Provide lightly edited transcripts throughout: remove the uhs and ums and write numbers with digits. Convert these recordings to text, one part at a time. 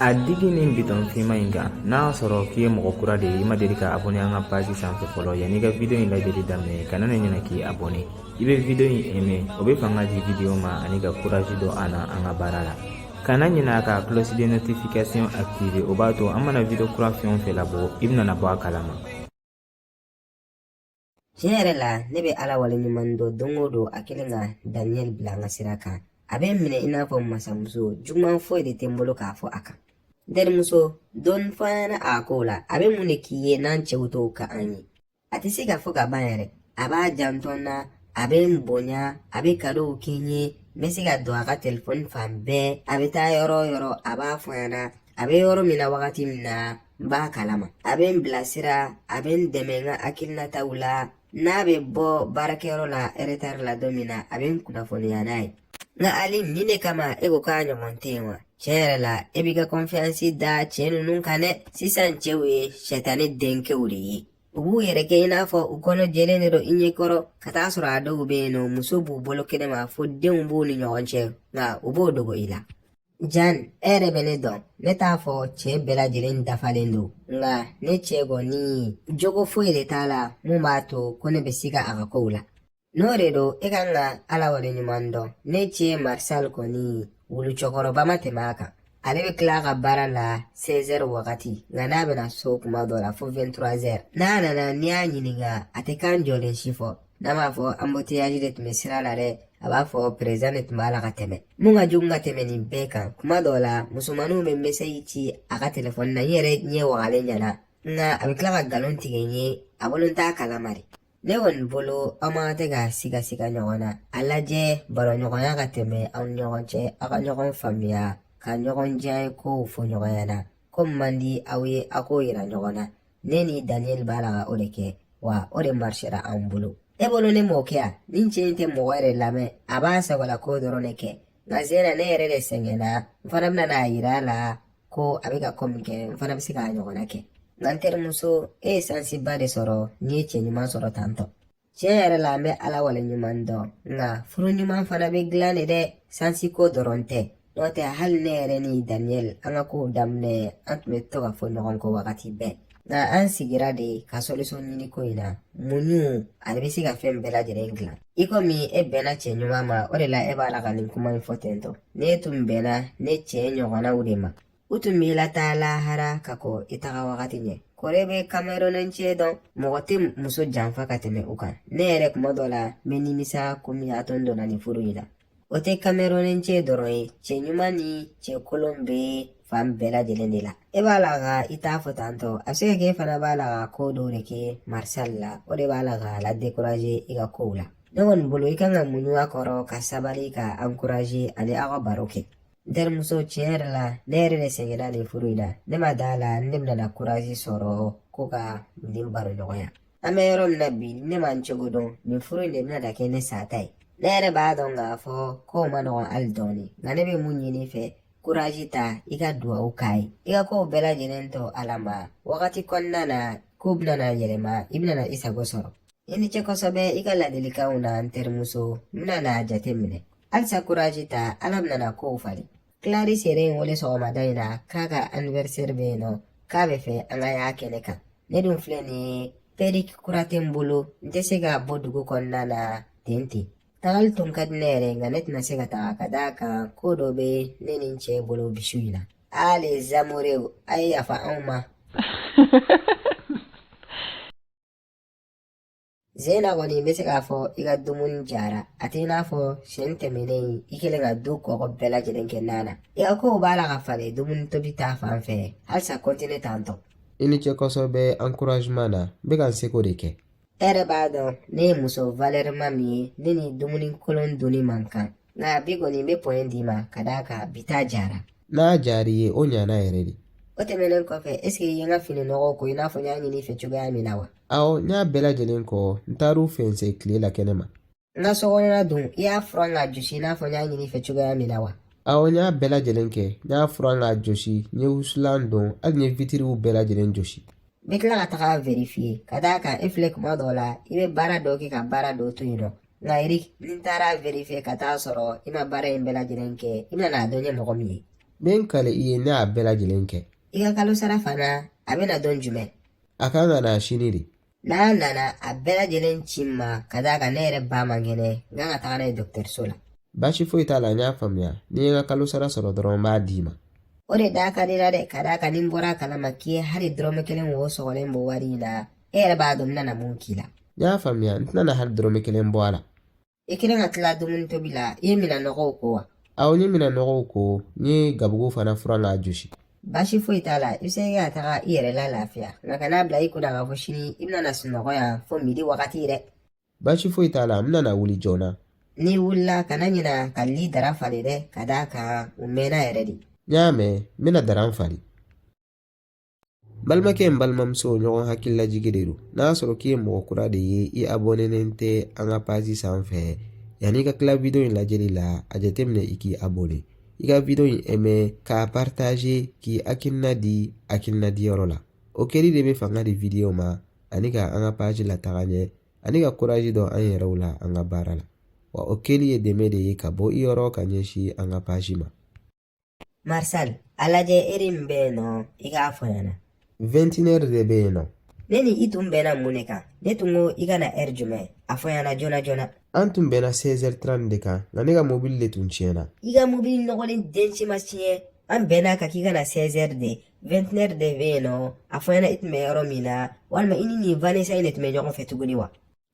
A digi nin biton fima in kan n'a sɔrɔ k'i ye mɔgɔ kura de ye i ma deli ka abonné an ka page sanfɛ fɔlɔ yan'i ka video in lajɛli daminɛ kana na ɲinɛ k'i abonné i bɛ video in aimer o bɛ fanga di video ma ani ka courage don an na an ka baara la kana ɲinɛ ka cloche de notification activer o b'a to an mana video kura fɛn o fɛn labɔ i bɛna bɔ a kalama. Tiɲɛ yɛrɛ la ne bɛ ala waleɲuman dɔn don o don a kelen ka Daniel bila an ka sira kan a bɛ minɛ i n'a fɔ masamuso juguman foyi de tɛ n bolo k'a fɔ a kan. Terimuso dɔɔni fɔ an ɲɛna a ko la a bɛ mun de k'i ye n'an cɛw t'o ka an ye a tɛ se ka fɔ ka ban yɛrɛ a b'a janto n na a bɛ n bonya a bɛ cadeau kɛ n ye n bɛ se ka don a ka telefɔni fan bɛɛ a bɛ taa yɔrɔ o yɔrɔ a b'a fɔ n ɲɛna a bɛ yɔrɔ min na wagati min na n b'a kalama a bɛ n bilasira a bɛ n dɛmɛ n ka hakilinataw la n'a bɛ bɔ baarakɛyɔrɔ la retard la don min na a bɛ n kunnafoniya n'a ye. Nka ali ni ne kama e ko k'a ɲɔgɔn tɛ yen wa tiɲɛ yɛrɛ la e b'i ka confiance da cɛ ninnu kan dɛ sisan cɛw ye sɛtani denkɛw de ye u b'u yɛrɛ kɛ i n'a fɔ u kɔnɔ jɛlen de don i ɲɛkɔrɔ ka taa sɔrɔ a dɔw bɛ yen nɔ muso b'u bolo kɛnɛma fo denw b'u ni ɲɔgɔn cɛ nka u b'o dogo i la. Jan e yɛrɛ bɛ ne dɔn ne t'a fɔ cɛ bɛɛ lajɛlen dafalen don nka ne cɛ kɔni jogo foyi de t'a la mun b'a to ko ne bɛ siga a ka kow la. N'o de don e kan ka ala waleɲuman dɔn ne cɛ Marisal kɔni wulu cɛkɔrɔba ma tɛmɛ a kan ale bɛ tila ka baara la 16h wagati nka n'a bɛna so kuma dɔ la fo 23h n'a nana n'i y'a ɲininka a tɛ kan jɔlen si fɔ n'a m'a fɔ embouteillage de tun bɛ sira la dɛ a b'a fɔ président de tun b'a la ka tɛmɛ mun ka jugu ka tɛmɛ nin bɛɛ kan kuma dɔw la musomaninw bɛ message ci a ka telefɔni na n yɛrɛ ɲɛ wagalen ɲɛna nka a bɛ tila ka nkalon tigɛ n ye a bolo n t'a kalama de. Ne kɔni bolo aw ma tɛ ka siga ɲɔgɔn na a lajɛ baroɲɔgɔnya ka tɛmɛ aw ni ɲɔgɔn cɛ aw ka ɲɔgɔn faamuya ka ɲɔgɔn diya kow fɔ ɲɔgɔn ɲɛna ko man di aw ye aw k'o yira ɲɔgɔn na ne ni Daniel b'a la ka o de kɛ wa o de marchera an bolo. E bolo ne m'o kɛ yan ni cɛ in tɛ mɔgɔ yɛrɛ lamɛn a b'a sagola ko dɔrɔn de kɛ nka sena ne yɛrɛ de sɛgɛnna n fana bɛna n'a yira a la ko a bɛ ka ko min kɛ n fana bɛ se k'a ɲɔgɔnna kɛ. Nka n terimuso e ye sansiba de sɔrɔ n'i ye cɛ ɲuman sɔrɔ tantɔ. Tiɲɛ yɛrɛ la an bɛ ala waleɲuman dɔn nka furu ɲuman fana bɛ dilan de dɛ sansi ko dɔrɔn tɛ n'o tɛ hali ne yɛrɛ ni Daniel an ka kow daminɛ an tun bɛ to ka fɔ ɲɔgɔn kɔ wagati bɛɛ nka an sigira de ka solution ɲini ko in na muɲu ale bɛ se ka fɛn bɛɛ lajɛlen dilan i komi e bɛnna cɛ ɲuman ma o de la e b'a la ka nin kuma in fɔ tentɔ ne tun bɛnna ne cɛ ɲɔgɔnnaw de ma u tun b'i lataa lahara ka kɔ i taga wagati ɲɛ kɔrɛ bɛ Camerounɛncɛ dɔn mɔgɔ tɛ muso janfa ka tɛmɛ u kan ne yɛrɛ kuma dɔ la n bɛ nimisa komi a to n donna nin furu in na o tɛ Camerounɛncɛ dɔrɔn ye cɛ ɲuman ni cɛ kolon bɛ fan bɛɛ lajɛlen de la e b'a la ka i t'a fɔ tantɔ a bɛ se ka kɛ e fana b'a la ka ko dɔw de kɛ Marisal la o de b'a la ka la décourager i ka kow la ne kɔni bolo i kan ka muɲu a kɔrɔ ka sabali ka encourager ani aw ka baro kɛ. N terimuso tiɲɛ yɛrɛ la ne yɛrɛ de sɛgɛnna nin furu in na ne ma d'a la ne bɛna courage sɔrɔ ko ka nin baro ɲɔgɔnya an bɛ yɔrɔ min na bi ne ma n cogo dɔn nin furu in de bɛna da kɛ ne sata ye ne yɛrɛ b'a dɔn k'a fɔ kow ma nɔgɔn hali dɔɔni nka ne bɛ mun ɲini fɛ courage ta i ka duwawu k'a ye i ka kow bɛɛ lajɛlen tɔ ala ma wagati kɔnɔna na kow bɛna yɛlɛma i bɛna i sago sɔrɔ i ni cɛ kosɛbɛ i ka ladilikanw na n terimuso n bɛna jate minɛ halisa courage ta ala bɛna kow falen. Clarisse yɛrɛ ye wele sɔgɔmada in na k'a ka anniversaire bɛ yen nɔ k'a bɛ fɛ an ka y'a kɛnɛ kan ne dun filɛ nin ye perruque kura tɛ n bolo n tɛ se ka bɔ dugu kɔnɔna na ten tagali tun ka di ne yɛrɛ nka ne tɛna se ka taga ka d'a kan ko dɔ bɛ ne ni n cɛ bolo bisu in na les amoureux a ye yafa anw ma. Zena kɔni bɛ se k'a fɔ i ka dumuni jara a tɛ i n'a fɔ siɲɛ tɛmɛnen i kɛlen ka du kɔgɔ bɛɛ lajɛlen kɛ na i ka kow b'a la ka falen dumuni tobi ta fan fɛ halisa continue tantɔ. I ni cɛ kosɛbɛ encouragement na n bɛ ka n seko de kɛ. E yɛrɛ b'a dɔn ne ye muso valeur ma min ye ne ni dumuni kolon donni man kan nka bi kɔni n bɛ point d'i ma ka d'a kan bi ta jara. N'a diyara i ye o ɲana yɛrɛ de. O tɛmɛnen kɔfɛ est-ce que i ye n ka fini nɔgɔw ko i n'a fɔ n y'a ɲini i fɛ cogoya min na wa. Awɔ n y'a bɛɛ lajɛlen kɔ n taar'u fɛnsɛ tile la kɛnɛ ma. N ka sokɔnɔna dun i y'a furan k'a josi i n'a fɔ n y'a ɲini i fɛ cogoya min na wa. Awɔ n y'a bɛɛ lajɛlen kɛ n y'a furan k'a josi n ye wusulan don hali n ye vitiriw bɛɛ lajɛlen josi. N bɛ tila ka taga vérifier ka d'a kan e filɛ kuma dɔw la i bɛ baara dɔw kɛ ka baara dɔw to yen nɔ nka Eric ni n taara vérifier ka taa sɔrɔ i ma baara in bɛɛ lajɛlen kɛ i bɛna n'a dɔn n ye mɔgɔ min ye. Ben kale i ye ne a bɛɛ lajɛlen kɛ. I ka kalo sara fana a bɛna dɔn jumɛn? A kan ka na sini de. N'a nana a bɛɛ lajɛlen ci n ma ka d'a kan ne yɛrɛ ba man kɛnɛ n kan ka taga n'a ye dɔkitɛriso la. Baasi foyi t'a la n y'a faamuya. Ni ye n ka kalo sara sɔrɔ dɔrɔn n b'a d'i ma. O de da ka di la dɛ, ka d'a kan ni n bɔra a kalama k'i ye hali dɔrɔmɛ kelen wo sɔgɔlen bɔ wari in na, e yɛrɛ b'a dɔn n bɛna mun k'i la. N y'a faamuya, n tɛna na hali dɔrɔmɛ kelen bɔ a la. I kelen ka tila dumuni tobi la, i ye minɛnɔgɔw ko wa? Awɔ, n ye minɛnɔgɔw ko, n ye gabugu fana furan k'a josi. Baasi foyi t'a la, i bɛ se ka taga i yɛrɛ la lafiya, nka kana bila i kunna k'a fɔ sini i bɛna na sunɔgɔ yan fo midi wagati dɛ. Baasi foyi t'a la, n bɛna na wuli joona. N'i wulila kana ɲina ka li dara falen dɛ, ka d'a kan o mɛnna yɛrɛ de. N y'a mɛn, n bɛna dara n fari. Balimakɛ n balimamuso ɲɔgɔn hakililajigi de don. N'a y'a sɔrɔ k'i ye mɔgɔ kura de ye i abonenen tɛ an ka page sanfɛ, yanni ka tila video in lajɛli la, a jateminɛ i k'i abonné. I ka video in aimé, k'a partager, k'i hakilina di hakilinadiyɔrɔ la. O kɛli de bɛ fanga di video ma, ani ka an ka page lataga ɲɛ, ani ka courage dɔn an yɛrɛw la an ka baara la. Wa o kɛli ye dɛmɛ de ye ka bɔ i yɔrɔ ka ɲɛsin an ka page ma. Marsal, a lajɛ eri min bɛ yen nɔ i k'a fɔ ɲɛna. 21h de bɛ yen nɔ. Ne ni i tun bɛnna mun de kan? Ne tun ko i kana heure jumɛn? A fɔ ɲɛna joona joona. An tun bɛnna 16h30 de kan, nka ne ka mobile de tun tiɲɛna. I ka mobile nɔgɔlen den ci ma tiɲɛ. An bɛnna kan k'i kana 16h de, 21h de bɛ yen nɔ. A fɔ ɲɛna i tun bɛ yɔrɔ min na, walima i ni nin Vanessa in de tun bɛ ɲɔgɔn fɛ tuguni wa?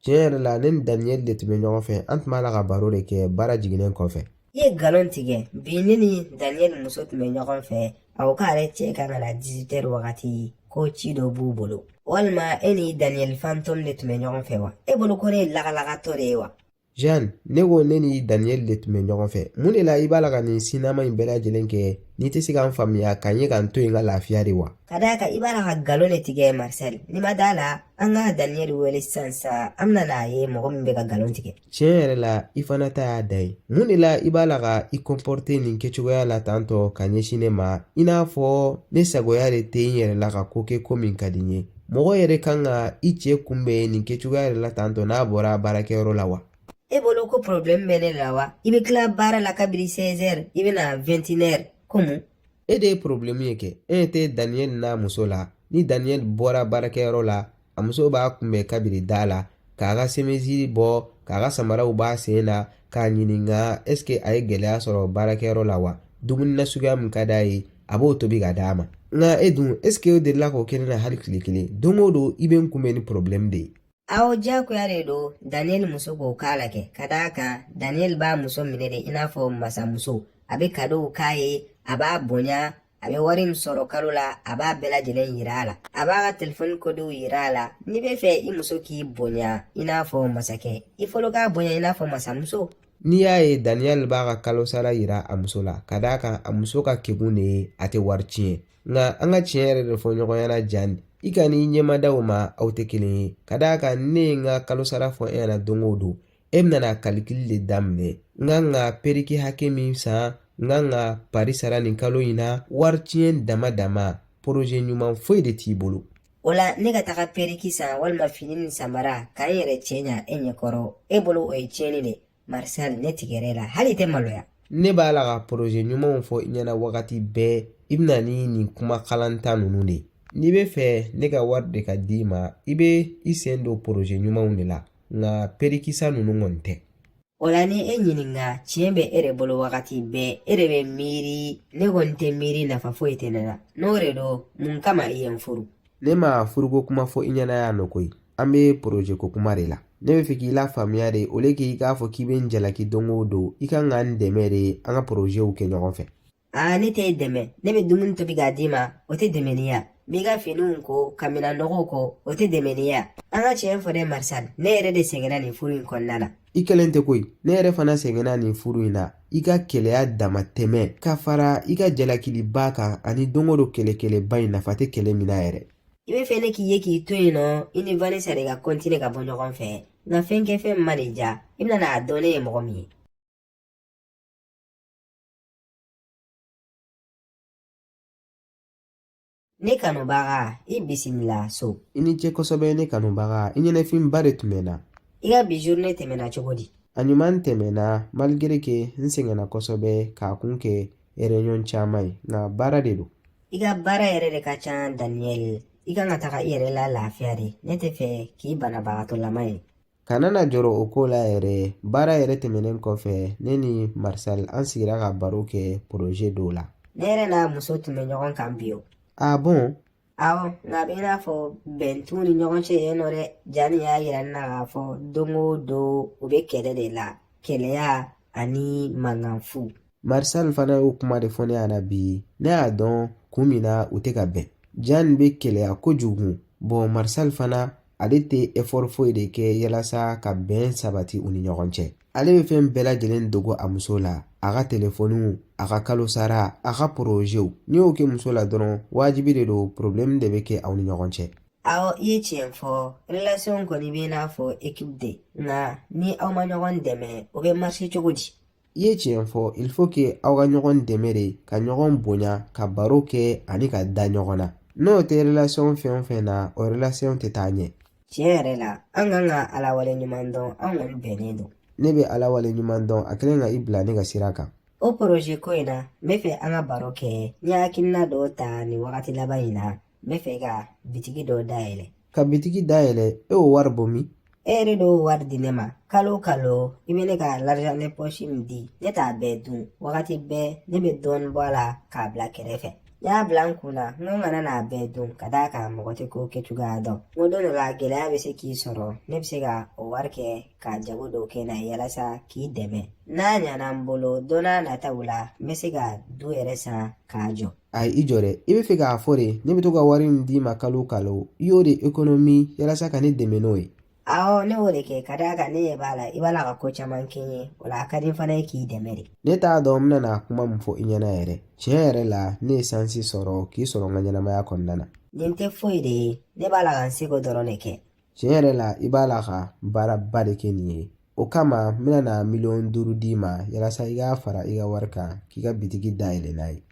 Tiɲɛ yɛrɛ la, ne ni Daniel de tun bɛ ɲɔgɔn fɛ, an tun b'a la ka baro de kɛ baara jiginnen kɔfɛ. I ye nkalon tigɛ, bi ne ni Daniel muso tun bɛ ɲɔgɔn fɛ, a ko k'ale cɛ kan ka na 18h wagati ko ci dɔ b'u bolo. Walima e ni Daniel Phantom de tun bɛ ɲɔgɔn fɛ wa? E bolo ko ne ye lagalagatɔ de ye wa? Jean, ne ko ne ni Daniel de tun bɛ ɲɔgɔn fɛ. Mun de la i b'a la ka nin sinama in bɛɛ lajɛlen kɛ n'i tɛ se k'an faamuya ka ɲɛ k'an to yen ka lafiya de wa? Ka d'a kan i b'a la ka nkalon de tigɛ Marcel. Ni ma d'a la, an ka Daniel wele sisan an bɛna n'a ye mɔgɔ min bɛ ka nkalon tigɛ. Tiɲɛ yɛrɛ la, i fana ta y'a da ye. Mun de la i b'a la ka i comporter nin kɛcogoya la tantɔ ka ɲɛsin ne ma i n'a fɔ ne sagoya de tɛ n yɛrɛ la ka ko kɛ ko min ka di n ye. Mɔgɔ yɛrɛ kan ka i cɛ kunbɛn nin kɛcogoya yɛrɛ la tantɔ n'a bɔra baarakɛyɔrɔ la wa? E bolo ko problème bɛ ne la wa? I bɛ tila baara la kabiri 16h, i bɛ na 21h, ko mun? E de ye problème ye kɛ. E tɛ Daniel n'a muso la. Ni Daniel bɔra baarakɛyɔrɔ la, a muso b'a kunbɛn kabiri da la, k'a ka semesiri bɔ, k'a ka samaraw b'a sen na, k'a ɲininka est ce que a ye gɛlɛya sɔrɔ baarakɛyɔrɔ la wa? Dumuni nasuguya min ka d'a ye, a b'o tobi ka d'a ma. Nka e dun, est ce que o delila k'o kɛ ne na hali tile kelen? Don o don i bɛ n kunbɛn ni problème de ye. Aw diyagoya de don Daniel muso k'o k'a la kɛ, ka d'a kan Daniel b'a muso minɛ de i n'a fɔ masamuso. A bɛ cadeau k'a ye, a b'a bonya, a bɛ wari min sɔrɔ kalo la, a b'a bɛɛ lajɛlen yira a la. A b'a ka téléphone kodew yira a la. N'i bɛ fɛ i muso k'i bonya i n'a fɔ masakɛ, i fɔlɔ k'a bonya i n'a fɔ masamuso. N'i y'a ye Daniel b'a ka kalo sara yira a muso la, ka d'a kan a muso ka kegun de ye a tɛ wari tiɲɛ. Nka an ka tiɲɛ yɛrɛ de fɔ ɲɔgɔn ɲɛna Jan, i ka n'i ɲɛmadaw ma aw tɛ kelen ye. Ka d'a kan ne ye n ka kalo sara fɔ e ɲɛna don o don, e bɛna calcul de daminɛ. N kan ka periki hakɛ min san, n kan ka pari sara nin kalo in na, wari tiɲɛ dama dama, projet ɲuman foyi de t'i bolo. O la ne ka taga periki san walima fini ni samara k'an yɛrɛ cɛɲa e ɲɛkɔrɔ, e bolo o ye tiɲɛni de. Marcel, ne tigɛrɛ la, hali tɛ maloya. Ne b'a la ka projet ɲumanw fɔ i ɲɛna wagati bɛɛ, i bɛna ni nin kuma kalanta ninnu de. N'i bɛ fɛ ne ka wari de ka d'i ma, i bɛ i sen don projet ɲumanw de la, nka perikisa ninnu kɔni tɛ. O la ni e ɲininka tiɲɛ bɛ e de bolo wagati bɛɛ, e de bɛ miiri, ne kɔni tɛ miiri nafa foyi tɛ ne la. N'o de don, mun kama i ye n furu? Ne ma furuko kuma fɔ i ɲɛna yan nɔ koyi. An bɛ projet ko kuma de la. Ne bɛ fɛ k'i la faamuya de, o le k'i k'a fɔ k'i bɛ n jalaki don o don, i kan ka n dɛmɛ de an ka projetw kɛ ɲɔgɔn fɛ. Ne tɛ dɛmɛ, ne bɛ dumuni tobi k'a d'i ma, o tɛ dɛmɛniya. B'i ka finiw ko, ka minɛnɔgɔw kɔ, o tɛ dɛmɛniya. An ka tiɲɛ fɔ dɛ Marcel, ne yɛrɛ de sɛgɛnna nin furu in kɔnɔna la. I kelen tɛ koyi, ne yɛrɛ fana sɛgɛnna nin furu in na. I ka kɛlɛya dama tɛmɛ, ka fara i ka jalakiliba kan ani don o don kɛlɛkɛlɛba in nafa tɛ kɛlɛ min na yɛrɛ. I bɛ fɛ ne k'i ye k'i to yen nɔ, i ni Vanessa de ka continuer ka bɔ ɲɔgɔn fɛ. Nka fɛn kɛ fɛn ma de ja, i bɛna n'a dɔn ne ye mɔgɔ min ye. Ne kanubaga, i bisimila so. I ni ce kosɛbɛ ne kanubaga, i ɲɛnɛfinba de tun bɛ na. I ka bi journée tɛmɛna cogo di? A ɲuman tɛmɛna malgré que n sɛgɛnna kosɛbɛ k'a kun kɛ réunion caman ye nka baara de don. I ka baara yɛrɛ de ka ca Daniel. I kan ka taga i yɛrɛ la lafiya de. Ne tɛ fɛ k'i banabagatɔlama ye. Kana na jɔrɔ o ko la yɛrɛ, baara yɛrɛ tɛmɛnen kɔfɛ ne ni Marcel an sigira ka baro kɛ projet dɔw la. Ne yɛrɛ n'a muso tun bɛ ɲɔgɔn kan bi o. Ah bon? Awɔ, nka a bɛ i n'a fɔ bɛn t'u ni ɲɔgɔn cɛ yen nɔ dɛ. Jani y'a yira ne na k'a fɔ don o don u bɛ kɛlɛ de la. Kɛlɛya ani mankanfu. Marcel fana y'o kuma de fɔ ne ɲɛna bi. Ne y'a dɔn kun min na u tɛ ka bɛn. Jan bɛ kɛlɛya kojugu. Bon Marcel fana ale tɛ effort foyi de kɛ yalasa ka bɛn sabati u ni ɲɔgɔn cɛ. Ale bɛ fɛn bɛɛ lajɛlen dogo a muso la. A ka telefoniw, a ka kalo sara, a ka projetw. N'i y'o kɛ muso la dɔrɔn wajibi de don problème de bɛ kɛ aw ni ɲɔgɔn cɛ. Awɔ, i ye tiɲɛ fɔ. Relation kɔni bɛ i n'a fɔ équipe de. Nka ni aw ma ɲɔgɔn dɛmɛ o bɛ marcher cogo di? I ye tiɲɛ fɔ, il faut que aw ka ɲɔgɔn dɛmɛ de, ka ɲɔgɔn bonya, ka baro kɛ ani ka da ɲɔgɔn na. N'o tɛ relation fɛn o fɛn na, o relation tɛ taa ɲɛ. Tiɲɛ yɛrɛ la, an kan ka Ala wale ɲuman dɔn, an kɔni bɛnnen don. Ne bɛ Ala wale ɲuman dɔn, a kɛlen ka i bila ne ka sira kan. O projet ko in na, n bɛ fɛ an ka baro kɛ. N ye hakilina dɔw ta nin wagati laban in na, n bɛ fɛ ka bitigi dɔ dayɛlɛ. Ka bitigi dayɛlɛ, e y'o wari bɔ min? E yɛrɛ de y'o wari di ne ma. Kalo o kalo, i bɛ ne ka l'argent de poche min di, ne t'a bɛɛ dun. Wagati bɛɛ ne bɛ dɔɔnin bɔ a la k'a bila kɛrɛfɛ. N y'a bila n kun na, n ko kana n'a bɛɛ dun ka d'a kan mɔgɔ tɛ ko kɛcogoya dɔn. N ko don dɔ la gɛlɛya bɛ se k'i sɔrɔ, ne bɛ se ka o wari kɛ ka jago dɔw kɛ n'a ye yalasa k'i dɛmɛ. N'a ɲana n bolo don n'a nataw la, n bɛ se ka du yɛrɛ san k'a jɔ. Ayi i jɔ dɛ, i bɛ fɛ k'a fɔ de ne bɛ to ka wari min d'i ma kalo o kalo, i y'o de économie yalasa ka ne dɛmɛ n'o ye. Awɔ, ne y'o de kɛ ka d'a kan ne ɲɛ b'a la i b'a la ka ko caman kɛ n ye, o la a ka di n fana ye k'i dɛmɛ de. Ne t'a dɔn n bɛna kuma min fɔ i ɲɛna yɛrɛ. Tiɲɛ yɛrɛ la ne ye sansi sɔrɔ k'i sɔrɔ n ka ɲɛnamaya kɔnɔna na. Nin tɛ foyi de ye, ne b'a la ka n seko dɔrɔn de kɛ. Tiɲɛ yɛrɛ la i b'a la ka baaraba de kɛ nin ye. O kama n bɛna $5,000,000 d'i ma yalasa i k'a fara i ka wari kan k'i ka bitigi dayɛlɛ n'a ye.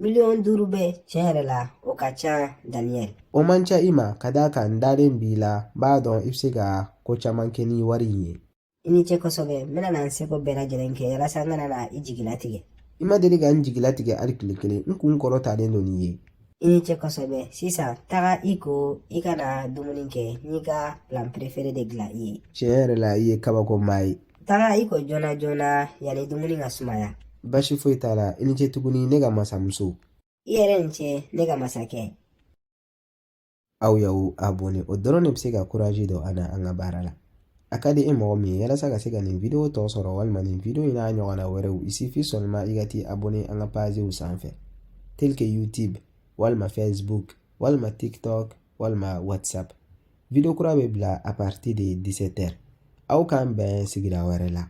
$5,000,000 bɛ tiɲɛ yɛrɛ la o ka ca Daniel. O man ca i ma ka d'a kan n dalen b'i la n b'a dɔn i bɛ se ka ko caman kɛ ni wari in ye. I ni ce kosɛbɛ, n bɛna na n seko bɛɛ lajɛlen kɛ yalasa n kana na i jigilatigɛ. I ma deli ka n jigilatigɛ hali tile kelen, n kun kɔrɔ talen don nin ye. I ni ce kosɛbɛ, sisan taga i ko i kana dumuni kɛ n'i ka plan préféré de dilan i ye. Tiɲɛ yɛrɛ la i ye kabakomaa ye. Taga i ko joona joona yanni dumuni ka sumaya. Basi foyi t'a la, i ni ce tuguni ne ka masamuso. I yɛrɛ ni ce ne ka masakɛ. Aw y'aw abonné o dɔrɔn de bɛ se ka courage don an na an ka baara la. A ka di e mɔgɔ min ye yalasa ka se ka nin video tɔ sɔrɔ walima nin video in n'a ɲɔgɔnna wɛrɛw, il suffit seulement i ka t'i abonné an ka pagew sanfɛ tel que YouTube walima Facebook walima TikTok walima WhatsApp. Video kura bɛ bila à partir de 17h. Aw k'an bɛn sigira wɛrɛ la.